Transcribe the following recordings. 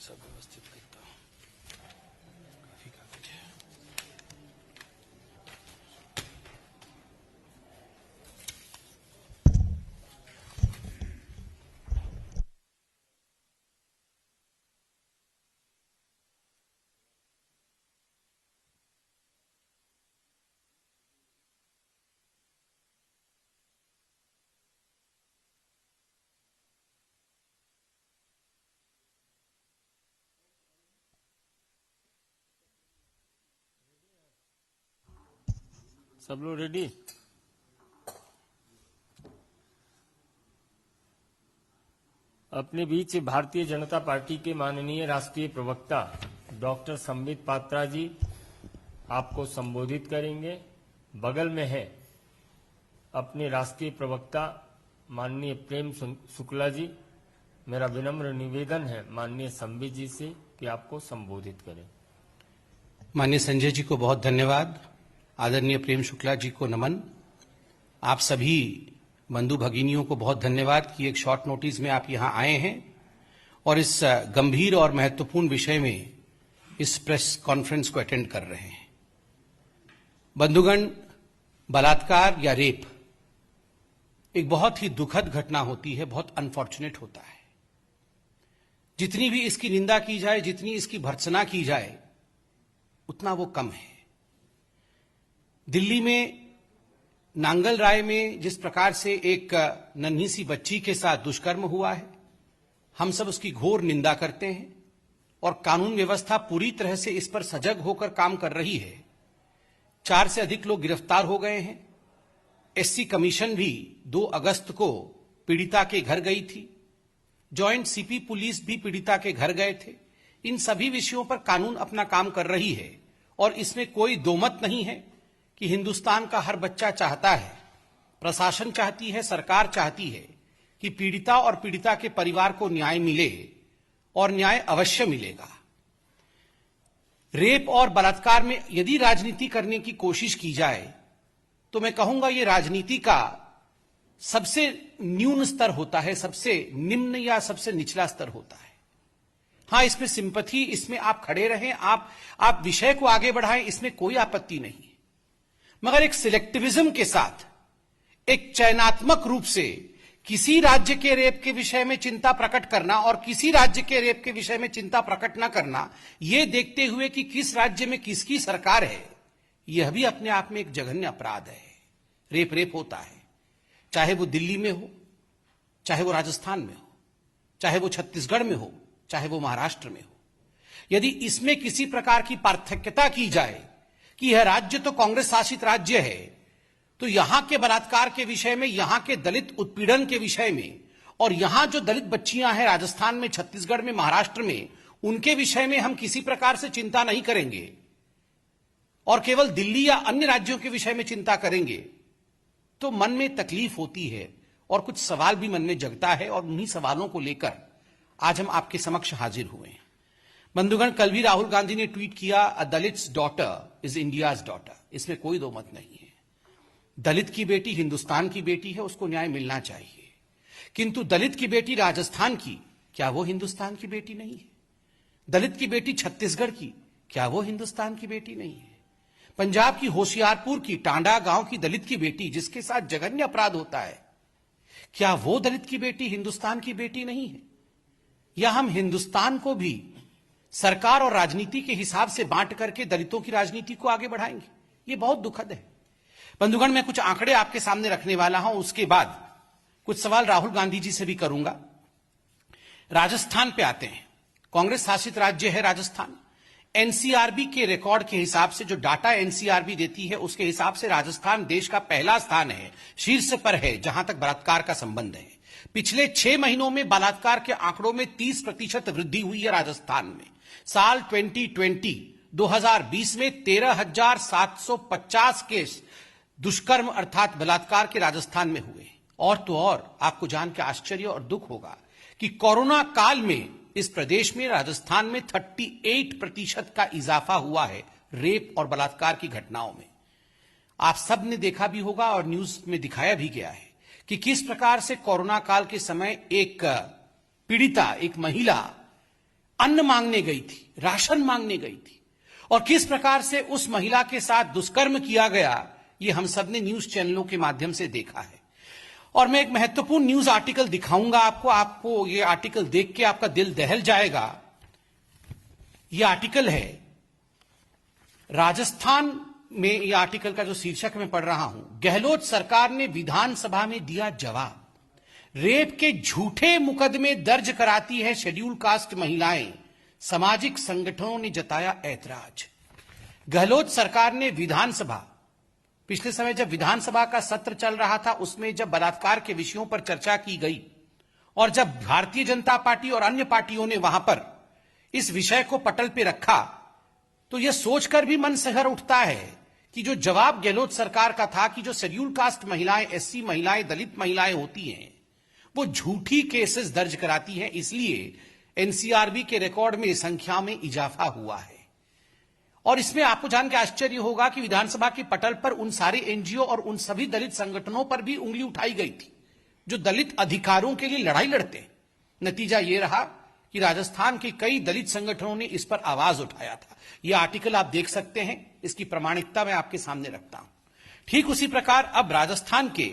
सब व्यवस्थित करता हूँ। काफी कागज है। सब लोग रेडी? अपने बीच भारतीय जनता पार्टी के माननीय राष्ट्रीय प्रवक्ता डॉक्टर संबित पात्रा जी आपको संबोधित करेंगे। बगल में है अपने राष्ट्रीय प्रवक्ता माननीय प्रेम शुक्ला जी। मेरा विनम्र निवेदन है माननीय संबित जी से कि आपको संबोधित करें। माननीय संजय जी को बहुत धन्यवाद। आदरणीय प्रेम शुक्ला जी को नमन। आप सभी बंधु भगिनियों को बहुत धन्यवाद कि एक शॉर्ट नोटिस में आप यहां आए हैं और इस गंभीर और महत्वपूर्ण विषय में इस प्रेस कॉन्फ्रेंस को अटेंड कर रहे हैं। बंधुगण, बलात्कार या रेप एक बहुत ही दुखद घटना होती है, बहुत अनफॉर्चुनेट होता है। जितनी भी इसकी निंदा की जाए, जितनी इसकी भर्त्सना की जाए, उतना वो कम है। दिल्ली में नांगल राय में जिस प्रकार से एक नन्ही सी बच्ची के साथ दुष्कर्म हुआ है, हम सब उसकी घोर निंदा करते हैं और कानून व्यवस्था पूरी तरह से इस पर सजग होकर काम कर रही है। 4 से अधिक लोग गिरफ्तार हो गए हैं। एससी कमीशन भी 2 अगस्त को पीड़िता के घर गई थी। जॉइंट सीपी पुलिस भी पीड़िता के घर गए थे। इन सभी विषयों पर कानून अपना काम कर रही है और इसमें कोई दोमत नहीं है कि हिंदुस्तान का हर बच्चा चाहता है, प्रशासन चाहती है, सरकार चाहती है कि पीड़िता और पीड़िता के परिवार को न्याय मिले और न्याय अवश्य मिलेगा। रेप और बलात्कार में यदि राजनीति करने की कोशिश की जाए तो मैं कहूंगा ये राजनीति का सबसे न्यून स्तर होता है, सबसे निम्न या सबसे निचला स्तर होता है। हां, इसमें सिंपैथी, इसमें आप खड़े रहें, आप विषय को आगे बढ़ाएं, इसमें कोई आपत्ति नहीं है। मगर एक सिलेक्टिविज्म के साथ, एक चयनात्मक रूप से किसी राज्य के रेप के विषय में चिंता प्रकट करना और किसी राज्य के रेप के विषय में चिंता प्रकट न करना, यह देखते हुए कि किस राज्य में किसकी सरकार है, यह भी अपने आप में एक जघन्य अपराध है। रेप होता है, चाहे वो दिल्ली में हो, चाहे वो राजस्थान में हो, चाहे वो छत्तीसगढ़ में हो, चाहे वो महाराष्ट्र में हो। यदि इसमें किसी प्रकार की पार्थक्यता की जाए कि यह राज्य तो कांग्रेस शासित राज्य है, तो यहां के बलात्कार के विषय में, यहां के दलित उत्पीड़न के विषय में और यहां जो दलित बच्चियां हैं राजस्थान में, छत्तीसगढ़ में, महाराष्ट्र में, उनके विषय में हम किसी प्रकार से चिंता नहीं करेंगे और केवल दिल्ली या अन्य राज्यों के विषय में चिंता करेंगे, तो मन में तकलीफ होती है और कुछ सवाल भी मन में जगता है और उन्हीं सवालों को लेकर आज हम आपके समक्ष हाजिर हुए हैं। बंधुगण, कल भी राहुल गांधी ने ट्वीट किया, a Dalit's daughter is India's daughter. इसमें कोई दो मत नहीं है। दलित की बेटी हिंदुस्तान की बेटी है, उसको न्याय मिलना चाहिए। किंतु दलित की बेटी राजस्थान की, क्या वो हिंदुस्तान की बेटी नहीं है? दलित की बेटी छत्तीसगढ़ की, क्या वो हिंदुस्तान की बेटी नहीं है? पंजाब की होशियारपुर की टांडा गांव की दलित की बेटी, जिसके साथ जघन्य अपराध होता है, क्या वो दलित की बेटी हिंदुस्तान की बेटी नहीं है? या हम हिंदुस्तान को भी सरकार और राजनीति के हिसाब से बांट करके दलितों की राजनीति को आगे बढ़ाएंगे? ये बहुत दुखद है। बंधुगण, मैं कुछ आंकड़े आपके सामने रखने वाला हूं, उसके बाद कुछ सवाल राहुल गांधी जी से भी करूंगा। राजस्थान पे आते हैं। कांग्रेस शासित राज्य है राजस्थान। एनसीआरबी के रिकॉर्ड के हिसाब से, जो डाटा एनसीआरबी देती है, उसके हिसाब से राजस्थान देश का पहला स्थान है, शीर्ष पर है जहां तक बलात्कार का संबंध है। पिछले 6 महीनों में बलात्कार के आंकड़ों में 30% वृद्धि हुई है राजस्थान में। साल 2020 में 13,750 केस दुष्कर्म अर्थात बलात्कार के राजस्थान में हुए। और तो और आपको जान के आश्चर्य और दुख होगा कि कोरोना काल में इस प्रदेश में, राजस्थान में 38% का इजाफा हुआ है रेप और बलात्कार की घटनाओं में। आप सब ने देखा भी होगा और न्यूज में दिखाया भी गया है कि किस प्रकार से कोरोना काल के समय एक पीड़िता, एक महिला अन्न मांगने गई थी, राशन मांगने गई थी, और किस प्रकार से उस महिला के साथ दुष्कर्म किया गया, ये हम सब ने न्यूज चैनलों के माध्यम से देखा है। और मैं एक महत्वपूर्ण न्यूज आर्टिकल दिखाऊंगा आपको ये आर्टिकल देख के आपका दिल दहल जाएगा। ये आर्टिकल है राजस्थान में, ये आर्टिकल का जो शीर्षक मैं पढ़ रहा हूं, गहलोत सरकार ने विधानसभा में दिया जवाब, रेप के झूठे मुकदमे दर्ज कराती है शेड्यूल कास्ट महिलाएं, सामाजिक संगठनों ने जताया ऐतराज। गहलोत सरकार ने विधानसभा, पिछले समय जब विधानसभा का सत्र चल रहा था, उसमें जब बलात्कार के विषयों पर चर्चा की गई और जब भारतीय जनता पार्टी और अन्य पार्टियों ने वहां पर इस विषय को पटल पे रखा, तो यह सोचकर भी मन सहर उठता है कि जो जवाब गहलोत सरकार का था कि जो शेड्यूल कास्ट महिलाएं, एससी महिलाएं, दलित महिलाएं होती हैं, वो झूठी केसेस दर्ज कराती हैं, इसलिए एनसीआरबी के रिकॉर्ड में संख्या में इजाफा हुआ है। और इसमें आपको जान के आश्चर्य होगा कि विधानसभा के पटल पर उन सारे एनजीओ और उन सभी दलित संगठनों पर भी उंगली उठाई गई थी जो दलित अधिकारों के लिए लड़ाई लड़ते हैं। नतीजा यह रहा कि राजस्थान के कई दलित संगठनों ने इस पर आवाज उठाया था। यह आर्टिकल आप देख सकते हैं, इसकी प्रामाणिकता मैं आपके सामने रखता हूं। ठीक उसी प्रकार अब राजस्थान के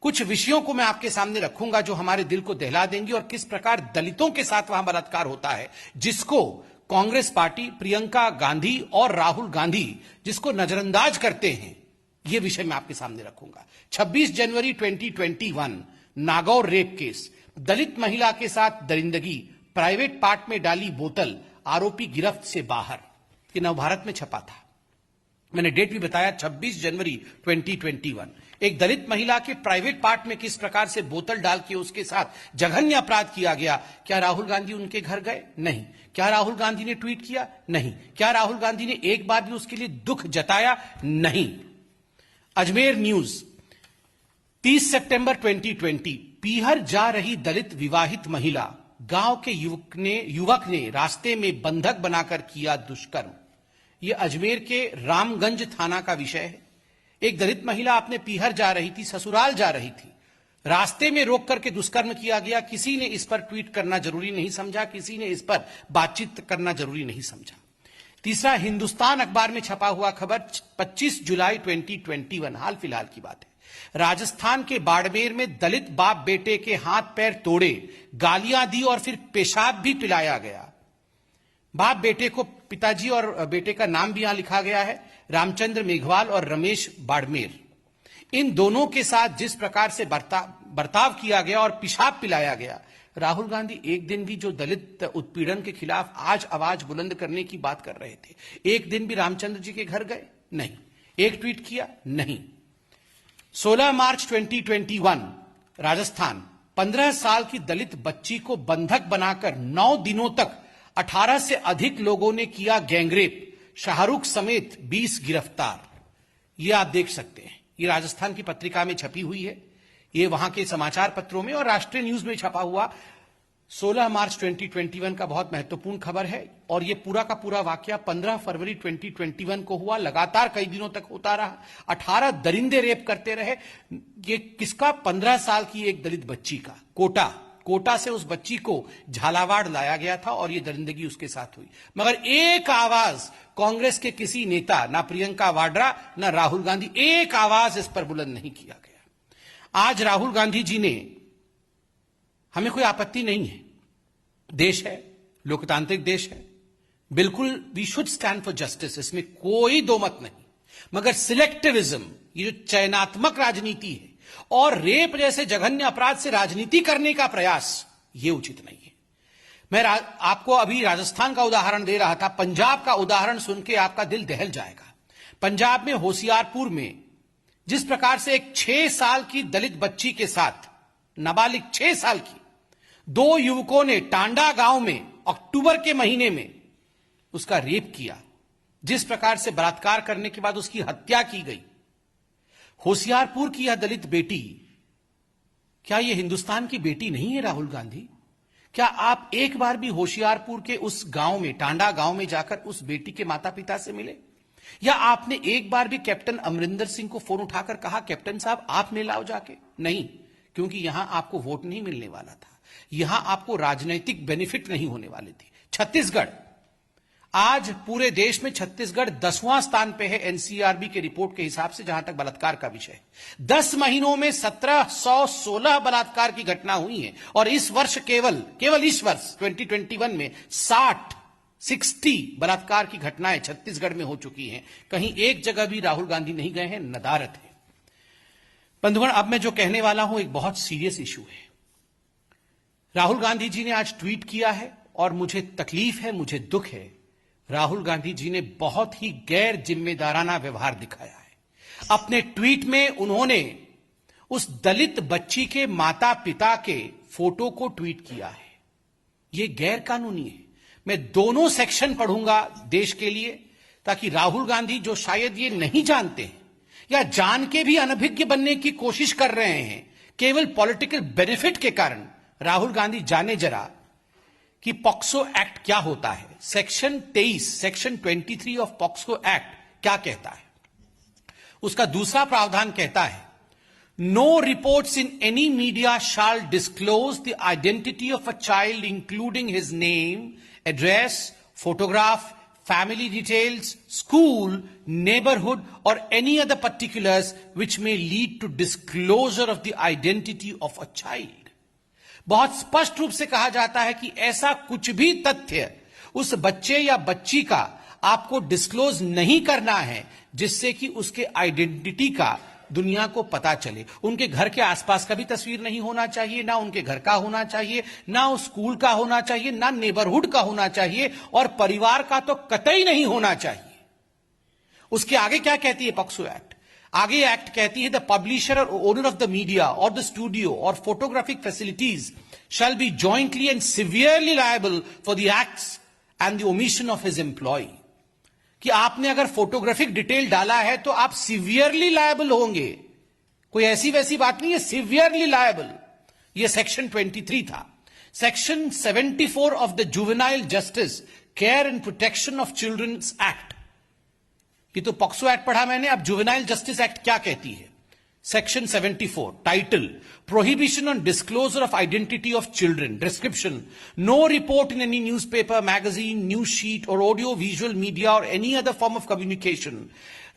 कुछ विषयों को मैं आपके सामने रखूंगा जो हमारे दिल को दहला देंगे और किस प्रकार दलितों के साथ वहां बलात्कार होता है, जिसको कांग्रेस पार्टी, प्रियंका गांधी और राहुल गांधी जिसको नजरअंदाज करते हैं, यह विषय मैं आपके सामने रखूंगा। 26 जनवरी 2021 नागौर रेप केस, दलित महिला के साथ दरिंदगी, प्राइवेट पार्ट में डाली बोतल, आरोपी गिरफ्त से बाहर। ये नवभारत में छपा था, मैंने डेट भी बताया 26 जनवरी 2021। एक दलित महिला के प्राइवेट पार्ट में किस प्रकार से बोतल डाल के उसके साथ जघन्य अपराध किया गया। क्या राहुल गांधी उनके घर गए? नहीं। क्या राहुल गांधी ने ट्वीट किया? नहीं। क्या राहुल गांधी ने एक बार भी उसके लिए दुख जताया? नहीं। अजमेर न्यूज 30 सितंबर 2020, पीहर जा रही दलित विवाहित महिला, गांव के युवक ने रास्ते में बंधक बनाकर किया दुष्कर्म। यह अजमेर के रामगंज थाना का विषय है। एक दलित महिला अपने पीहर जा रही थी, ससुराल जा रही थी, रास्ते में रोक करके दुष्कर्म किया गया। किसी ने इस पर ट्वीट करना जरूरी नहीं समझा, किसी ने इस पर बातचीत करना जरूरी नहीं समझा। तीसरा, हिंदुस्तान अखबार में छपा हुआ खबर 25 जुलाई 2021, हाल फिलहाल की बात है। राजस्थान के बाड़मेर में दलित बाप बेटे के हाथ पैर तोड़े, गालियां दी और फिर पेशाब भी पिलाया गया। बाप बेटे को, पिताजी और बेटे का नाम भी यहां लिखा गया है, रामचंद्र मेघवाल और रमेश बाड़मेर। इन दोनों के साथ जिस प्रकार से बर्ताव किया गया और पेशाब पिलाया गया, राहुल गांधी एक दिन भी जो दलित उत्पीड़न के खिलाफ आज आवाज बुलंद करने की बात कर रहे थे, एक दिन भी रामचंद्र जी के घर गए? नहीं। एक ट्वीट किया? नहीं। 16 मार्च 2021 राजस्थान, 15 साल की दलित बच्ची को बंधक बनाकर 9 दिनों तक 18 से अधिक लोगों ने किया गैंगरेप, शाहरुख समेत 20 गिरफ्तार। यह आप देख सकते हैं, यह राजस्थान की पत्रिका में छपी हुई है, यह वहां के समाचार पत्रों में और राष्ट्रीय न्यूज में छपा हुआ 16 मार्च 2021 का बहुत महत्वपूर्ण खबर है। और यह पूरा का पूरा वाकया 15 फरवरी 2021 को हुआ, लगातार कई दिनों तक होता रहा। 18 दरिंदे रेप करते रहे। ये किसका? 15 साल की एक दलित बच्ची का। कोटा से उस बच्ची को झालावाड़ लाया गया था और यह दरिंदगी उसके साथ हुई। मगर एक आवाज कांग्रेस के किसी नेता, ना प्रियंका वाड्रा ना राहुल गांधी, एक आवाज इस पर बुलंद नहीं किया गया। आज राहुल गांधी जी ने, हमें कोई आपत्ति नहीं है, देश है, लोकतांत्रिक देश है, बिल्कुल we should stand for justice, इसमें कोई दो मत नहीं। मगर सिलेक्टिविज्म, ये जो चयनात्मक राजनीति है और रेप जैसे जघन्य अपराध से राजनीति करने का प्रयास, यह उचित नहीं है। मैं आपको अभी राजस्थान का उदाहरण दे रहा था, पंजाब का उदाहरण सुन के आपका दिल दहल जाएगा। पंजाब में होशियारपुर में जिस प्रकार से एक 6 साल की दलित बच्ची के साथ, नाबालिग 6 साल की, 2 युवकों ने टांडा गांव में अक्टूबर के महीने में उसका रेप किया, जिस प्रकार से बलात्कार करने के बाद उसकी हत्या की गई। होशियारपुर की यह दलित बेटी, क्या यह हिंदुस्तान की बेटी नहीं है राहुल गांधी? क्या आप एक बार भी होशियारपुर के उस गांव में, टांडा गांव में जाकर उस बेटी के माता पिता से मिले? या आपने एक बार भी कैप्टन अमरिंदर सिंह को फोन उठाकर कहा, कैप्टन साहब आप मिल आओ जाके? नहीं, क्योंकि यहां आपको वोट नहीं मिलने वाला था, यहां आपको राजनीतिक बेनिफिट नहीं होने वाले थे। छत्तीसगढ़, आज पूरे देश में छत्तीसगढ़ 10वां स्थान पे है एनसीआरबी के रिपोर्ट के हिसाब से, जहां तक बलात्कार का विषय। 10 महीनों में 1716 बलात्कार की घटना हुई है और इस वर्ष केवल इस वर्ष 2021 में 60 बलात्कार की घटनाएं छत्तीसगढ़ में हो चुकी हैं। कहीं एक जगह भी राहुल गांधी नहीं गए हैं, नदारत है। बंधुगण, अब मैं जो कहने वाला हूं एक बहुत सीरियस इशू है। राहुल गांधी जी ने आज ट्वीट किया है और मुझे तकलीफ है, मुझे दुख है। राहुल गांधी जी ने बहुत ही गैर जिम्मेदाराना व्यवहार दिखाया है। अपने ट्वीट में उन्होंने उस दलित बच्ची के माता पिता के फोटो को ट्वीट किया है। यह गैर कानूनी है। मैं दोनों सेक्शन पढ़ूंगा देश के लिए, ताकि राहुल गांधी, जो शायद ये नहीं जानते हैं या जान के भी अनभिज्ञ बनने की कोशिश कर रहे हैं केवल पॉलिटिकल बेनिफिट के कारण, राहुल गांधी जाने जरा कि पॉक्सो एक्ट क्या होता है। सेक्शन 23 ऑफ पॉक्सो एक्ट क्या कहता है? उसका दूसरा प्रावधान कहता है, no reports in any media shall disclose the identity of a child including his name, address, photograph, family details, school, neighborhood, or any other particulars which may lead to disclosure of the identity of a child. बहुत स्पष्ट रूप से कहा जाता है कि ऐसा कुछ भी तथ्य उस बच्चे या बच्ची का आपको डिस्क्लोज नहीं करना है जिससे कि उसके आइडेंटिटी का दुनिया को पता चले। उनके घर के आसपास का भी तस्वीर नहीं होना चाहिए, ना उनके घर का होना चाहिए, ना उस स्कूल का होना चाहिए, ना नेबरहुड का होना चाहिए, और परिवार का तो कतई नहीं होना चाहिए। उसके आगे क्या कहती है पॉक्सो एक्ट? आगे एक्ट कहती है, द पब्लिशर और ओनर ऑफ द मीडिया और द स्टूडियो और photographic facilities shall be jointly and severely liable for the acts and the omission of his employ. कि आपने अगर फोटोग्राफिक डिटेल डाला है तो आप सिवियरली लायबल होंगे। कोई ऐसी वैसी बात नहीं है, सिवियरली लायबल। यह सेक्शन 23 था। Section 74 of the juvenile justice care and protection of childrens act, ये तो पॉक्सो एक्ट पढ़ा मैंने, अब जुवेनाइल जस्टिस एक्ट क्या कहती है? Section 74, title, Prohibition on Disclosure of Identity of Children, description, no report in any newspaper, magazine, news sheet or audio-visual media or any other form of communication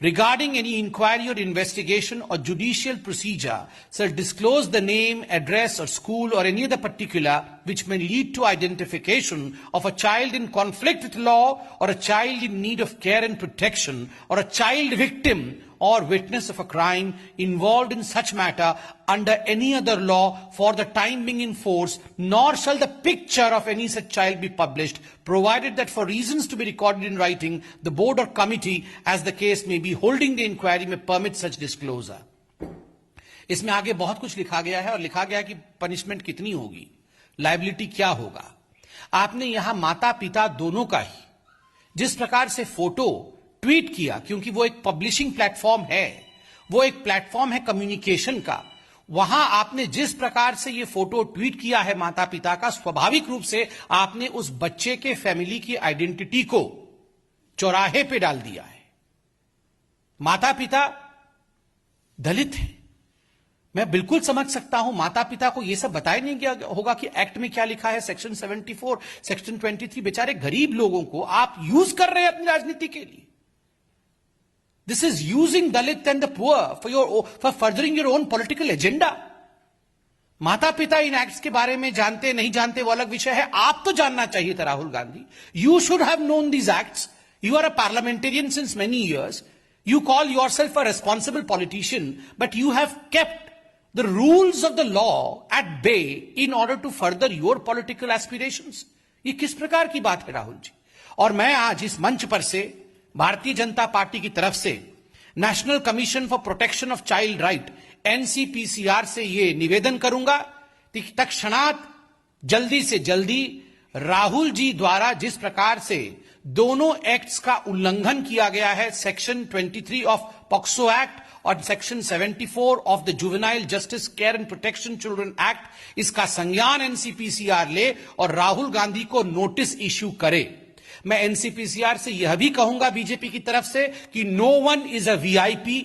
regarding any inquiry or investigation or judicial procedure shall disclose the name, address or school or any other particular which may lead to identification of a child in conflict with law or a child in need of care and protection or a child victim or witness of a crime involved in such matter under any other law for the time being in force, nor shall the picture of any such child be published, provided that for reasons to be recorded in writing, the board or committee, as the case may be, holding the inquiry may permit such disclosure. इसमें आगे बहुत कुछ लिखा गया है और लिखा गया कि पनिशमेंट कितनी होगी, लायबिलिटी क्या होगा। आपने यहां माता पिता दोनों का ही जिस प्रकार से फोटो ट्वीट किया, क्योंकि वो एक पब्लिशिंग प्लेटफॉर्म है, वो एक प्लेटफॉर्म है कम्युनिकेशन का, वहां आपने जिस प्रकार से ये फोटो ट्वीट किया है माता पिता का, स्वाभाविक रूप से आपने उस बच्चे के फैमिली की आइडेंटिटी को चौराहे पे डाल दिया है। माता पिता दलित हैं, मैं बिल्कुल समझ सकता हूं, माता पिता को यह सब बताया नहीं गया होगा कि एक्ट में क्या लिखा है, सेक्शन 74, सेक्शन 23, बेचारे गरीब लोगों को आप यूज कर रहे हैं अपनी राजनीति के लिए। This is using Dalit and the poor for furthering your own political agenda. माता पिता इन एक्ट्स के बारे में जानते नहीं जानते वो अलग विषय है, आप तो जानना चाहिए था Rahul Gandhi. You should have known these acts. You are a parliamentarian since many years. You call yourself a responsible politician, but you have kept the rules of the law at bay in order to further your political aspirations. ये किस प्रकार की बात है राहुल जी? और मैं आज इस मंच पर से भारतीय जनता पार्टी की तरफ से national commission for protection of child right NCPCR से यह निवेदन करूंगा कि तत्क्षणात जल्दी से जल्दी राहुल जी द्वारा जिस प्रकार से दोनों एक्ट्स का उल्लंघन किया गया है, सेक्शन 23 ऑफ पॉक्सो एक्ट और section 74 of the juvenile justice care and protection children act, इसका संज्ञान एनसीपीसीआर ले और राहुल गांधी को नोटिस इश्यू करे। मैं एनसीपीसीआर से यह भी कहूंगा बीजेपी की तरफ से कि no one is a VIP,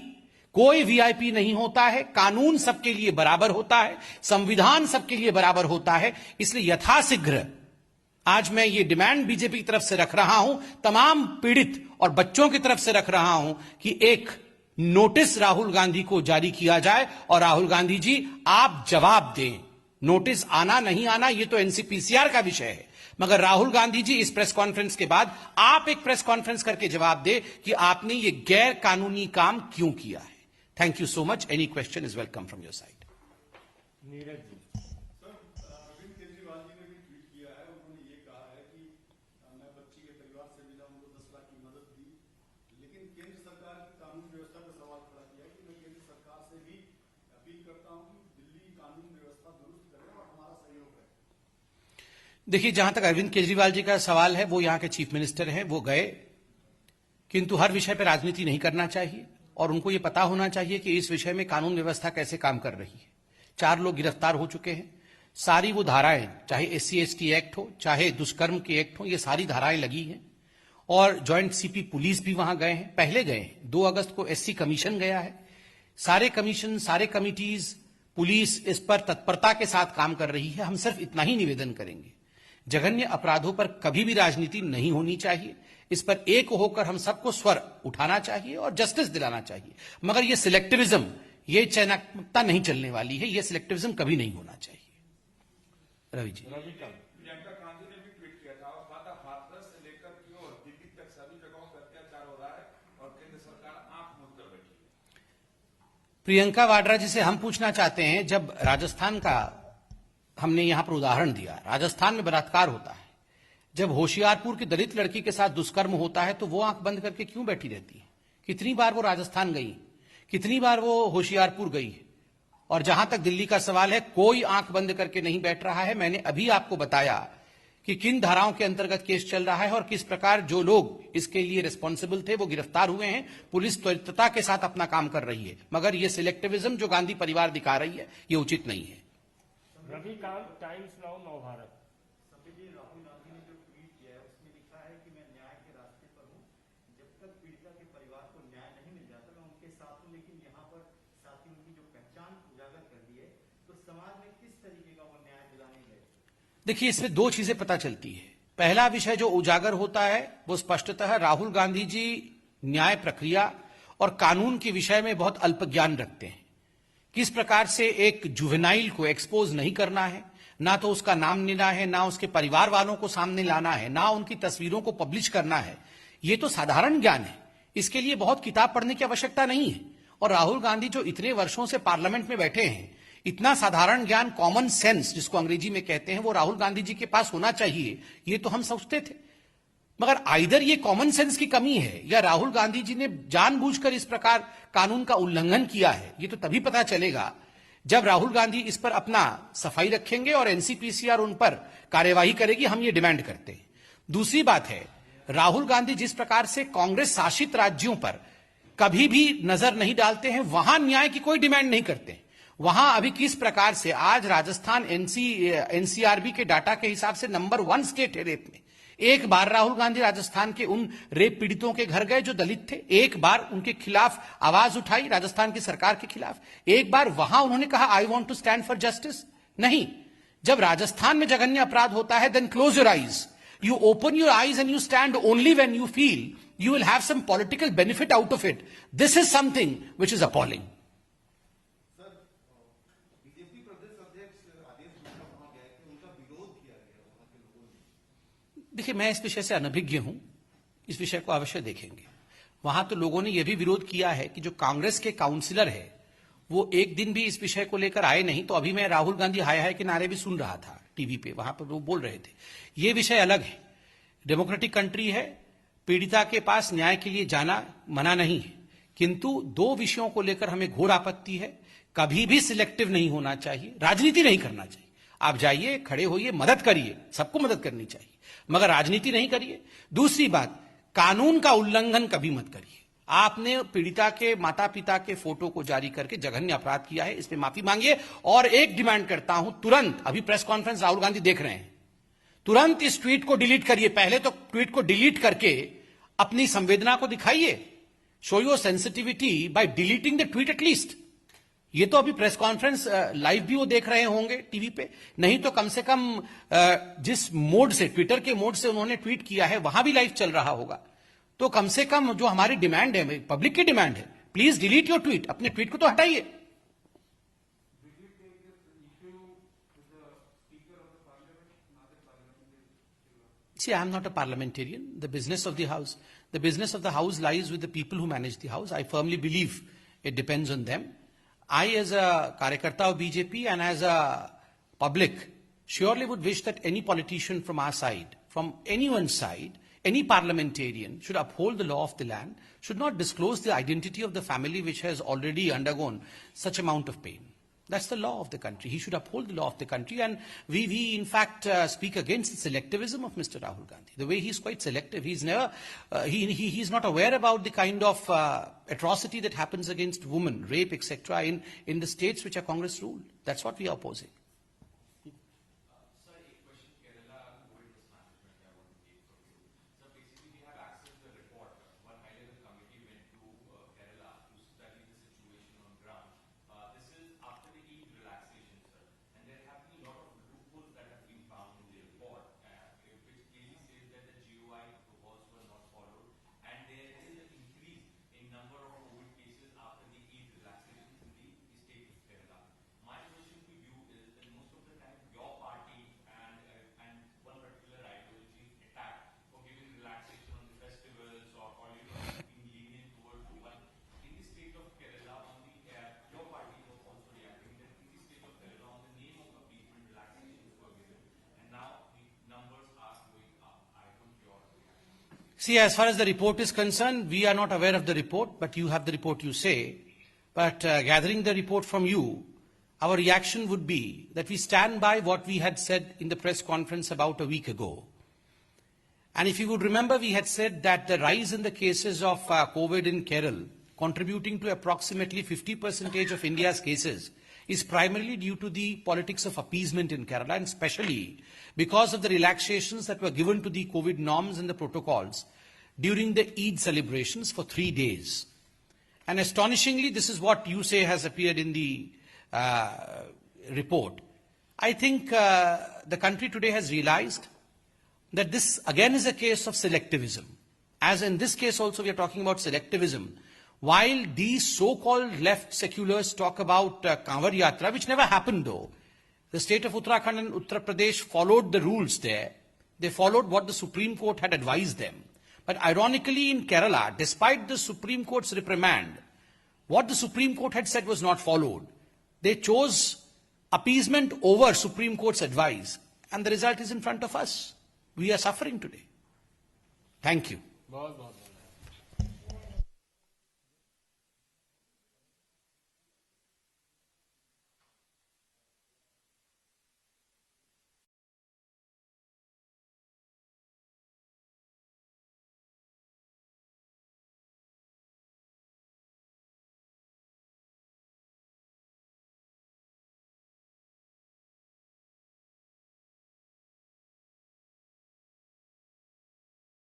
कोई वीआईपी नहीं होता है, कानून सबके लिए बराबर होता है, संविधान सबके लिए बराबर होता है, इसलिए यथाशीघ्र आज मैं ये डिमांड बीजेपी की तरफ से रख रहा हूं, तमाम पीड़ित और बच्चों की तरफ से रख रहा हूं कि एक नोटिस राहुल गांधी को जारी किया जाए और राहुल गांधी जी आप जवाब दें। नोटिस आना नहीं आना ये तो एनसीपीसीआर का विषय है, मगर राहुल गांधी जी इस प्रेस कॉन्फ्रेंस के बाद आप एक प्रेस कॉन्फ्रेंस करके जवाब दे कि आपने ये गैर कानूनी काम क्यों किया है। Thank you so much. Any question is welcome from your side. Neeraj ji. Arvind Kejriwal ji ने भी ट्वीट किया है। उन्होंने ये कहा है कि मैं बच्ची के परिवार से मिला, उनको 10 लाख की मदद दी, लेकिन केंद्र सरकार की कानून व्यवस्था पर सवाल खड़ा किया कि मैं केंद्र सरकार से भी अपील करता हूं कि दिल्ली कानून व्यवस्था दुरुस्त करे और हमारा सहयोग है। देखिए, जहां तक अरविंद केजरीवाल जी का सवाल है, वो यहां के चीफ मिनिस्टर हैं, वो गए, किंतु हर विषय पर राजनीति नहीं करना चाहिए और उनको ये पता होना चाहिए कि इस विषय में कानून व्यवस्था कैसे काम कर रही है। 4 लोग गिरफ्तार हो चुके हैं। सारी वो धाराएं, चाहे SC/ST एक्ट हो, चाहे दुष्कर्म के एक्ट हो, ये सारी धाराएं लगी हैं और ज्वाइंट CP पुलिस भी वहां गए हैं, पहले गए हैं। 2 अगस्त को SC कमीशन गया है। सारे कमीशन, सारे कमिटीज, पुलिस इस पर तत्परता के साथ काम कर रही है। हम सिर्फ इतना ही निवेदन करेंगे, जघन्य अपराधों पर कभी भी राजनीति नहीं होनी चाहिए। इस पर एक होकर हम सबको स्वर उठाना चाहिए और जस्टिस दिलाना चाहिए, मगर ये सिलेक्टिविज्म, ये चयनात्मकता नहीं चलने वाली है। ये सिलेक्टिविज्म कभी नहीं होना चाहिए। रवि जी। प्रियंका गांधी ने भी ट्वीट किया था और कहा था हाथरस से लेकर की और दिल्ली तक सभी जगहों पर अत्याचार हो रहा है और केंद्र सरकार आंख मूंद कर बैठी है। प्रियंका वाड्रा जी से हम पूछना चाहते हैं, जब राजस्थान का हमने यहां पर उदाहरण दिया, राजस्थान में बलात्कार होता है, जब होशियारपुर की दलित लड़की के साथ दुष्कर्म होता है तो वो आंख बंद करके क्यों बैठी रहती है? कितनी बार वो राजस्थान गई, कितनी बार वो होशियारपुर गई है। और जहां तक दिल्ली का सवाल है, कोई आंख बंद करके नहीं बैठ रहा है। मैंने अभी आपको बताया कि किन धाराओं के अंतर्गत केस चल रहा है और किस प्रकार जो लोग इसके लिए रिस्पॉन्सिबल थे वो गिरफ्तार हुए हैं। पुलिस त्वरितता के साथ अपना काम कर रही है, मगर ये सिलेक्टिविज्म जो गांधी परिवार दिखा रही है, ये उचित नहीं है। रविकांत, टाइम्स नाउ, नव भारत। राहुल गांधी ने जो ट्वीट किया है उसमें लिखा है कि मैं न्याय के रास्ते पर हूं, जब तक पीड़िता के परिवार को न्याय नहीं मिल जाता मैं उनके साथ हूं, लेकिन यहाँ पर साथ ही उनकी जो पहचान उजागर कर दी है, तो समाज में किस तरीके का वो न्याय दिलाने गए। देखिए, इसमें 2 चीजें पता चलती है। पहला विषय जो उजागर होता है वो स्पष्टतः राहुल गांधी जी न्याय प्रक्रिया और कानून के विषय में बहुत अल्प ज्ञान रखते हैं। किस प्रकार से एक जुवेनाइल को एक्सपोज नहीं करना है, ना तो उसका नाम लेना है, ना उसके परिवार वालों को सामने लाना है, ना उनकी तस्वीरों को पब्लिश करना है, ये तो साधारण ज्ञान है। इसके लिए बहुत किताब पढ़ने की आवश्यकता नहीं है। और राहुल गांधी जो इतने वर्षों से पार्लियामेंट में बैठे हैं, इतना साधारण ज्ञान, कॉमन सेंस जिसको अंग्रेजी में कहते हैं, वो राहुल गांधी जी के पास होना चाहिए, ये तो हम सोचते थे। मगर आइदर ये कॉमन सेंस की कमी है या राहुल गांधी जी ने जानबूझकर इस प्रकार कानून का उल्लंघन किया है। ये तो तभी पता चलेगा जब राहुल गांधी इस पर अपना सफाई रखेंगे और एनसीपीसीआर उन पर कार्यवाही करेगी। हम ये डिमांड करते हैं। दूसरी बात है, राहुल गांधी जिस प्रकार से कांग्रेस शासित राज्यों पर कभी भी नजर नहीं डालते हैं, वहां न्याय की कोई डिमांड नहीं करते। वहां अभी किस प्रकार से आज राजस्थान एनसीआरबी के डाटा के हिसाब से नंबर 1 स्टेट है रेप में। एक बार राहुल गांधी राजस्थान के उन रेप पीड़ितों के घर गए जो दलित थे, एक बार उनके खिलाफ आवाज उठाई राजस्थान की सरकार के खिलाफ, एक बार वहां उन्होंने कहा I want to stand for justice? नहीं। जब राजस्थान में जघन्य अपराध होता है, then close your eyes, you open your eyes and you stand only when you feel you will have some political benefit out of it. This is something which is appalling. Sir, BJP प्रदेश अध्यक्ष आदेश मिश्रा वहां गए थे, उनका विरोध किया गया वहां के लोगों ने। देखिए, मैं इस विषय से अनभिज्ञ हूं, इस विषय को अवश्य देखेंगे। वहां तो लोगों ने यह भी विरोध किया है कि जो कांग्रेस के काउंसिलर है वो एक दिन भी इस विषय को लेकर आए नहीं। तो अभी मैं राहुल गांधी हाय हाय के नारे भी सुन रहा था टीवी पे, वहां पर वो बोल रहे थे। ये विषय अलग है। डेमोक्रेटिक कंट्री है, पीड़िता के पास न्याय के लिए जाना मना नहीं है, किंतु 2 विषयों को लेकर हमें घोर आपत्ति है। कभी भी सिलेक्टिव नहीं होना चाहिए, राजनीति नहीं करना चाहिए। आप जाइए, खड़े होइए, मदद करिए, सबको मदद करनी चाहिए, मगर राजनीति नहीं करिए। दूसरी बात, कानून का उल्लंघन कभी मत करिए। आपने पीड़िता के माता पिता के फोटो को जारी करके जघन्य अपराध किया है, इसमें माफी मांगिए। और एक डिमांड करता हूं, तुरंत, अभी प्रेस कॉन्फ्रेंस राहुल गांधी देख रहे हैं, तुरंत इस ट्वीट को डिलीट करिए। पहले तो ट्वीट को डिलीट करके अपनी संवेदना को दिखाइए, show your sensitivity by deleting the tweet at least. ये तो अभी प्रेस कॉन्फ्रेंस लाइव भी वो देख रहे होंगे टीवी पे, नहीं तो कम से कम जिस मोड से, ट्विटर के मोड से उन्होंने ट्वीट किया है वहां भी लाइव चल रहा होगा। तो कम से कम जो हमारी डिमांड है, पब्लिक की डिमांड है, प्लीज डिलीट योर ट्वीट, अपने ट्वीट को तो हटाइए। See, I am not a parliamentarian. The business of the House lies with the people who manage the House. I firmly believe it depends on them. I, as a Karyakarta of BJP and as a public, surely would wish that any politician from our side, from anyone's side, any parliamentarian should uphold the law of the land, should not disclose the identity of the family which has already undergone such amount of pain. That's the law of the country. He should uphold the law of the country. And we in fact, speak against the selectivism of Mr. Rahul Gandhi. The way he's quite selective. He's never, he's not aware about the kind of atrocity that happens against women, rape, etc. in the states which are Congress ruled. That's what we are opposing. See, as far as the report is concerned, we are not aware of the report, but you have the report, you say. But gathering the report from you, our reaction would be that we stand by what we had said in the press conference about a week ago. And if you would remember, we had said that the rise in the cases of COVID in Kerala, contributing to approximately 50% of India's cases, is primarily due to the politics of appeasement in Kerala, and especially because of the relaxations that were given to the COVID norms and the protocols during the Eid celebrations for 3 days. And astonishingly, this is what you say has appeared in the report. I think the country today has realized that this again is a case of selectivism. As in this case also we are talking about selectivism. While these so-called left seculars talk about Kanwar Yatra, which never happened though, the state of Uttarakhand and Uttar Pradesh followed the rules there. They followed what the Supreme Court had advised them. But ironically in Kerala, despite the Supreme Court's reprimand, what the Supreme Court had said was not followed. They chose appeasement over Supreme Court's advice. And the result is in front of us. We are suffering today. Thank you. बहुत बहुत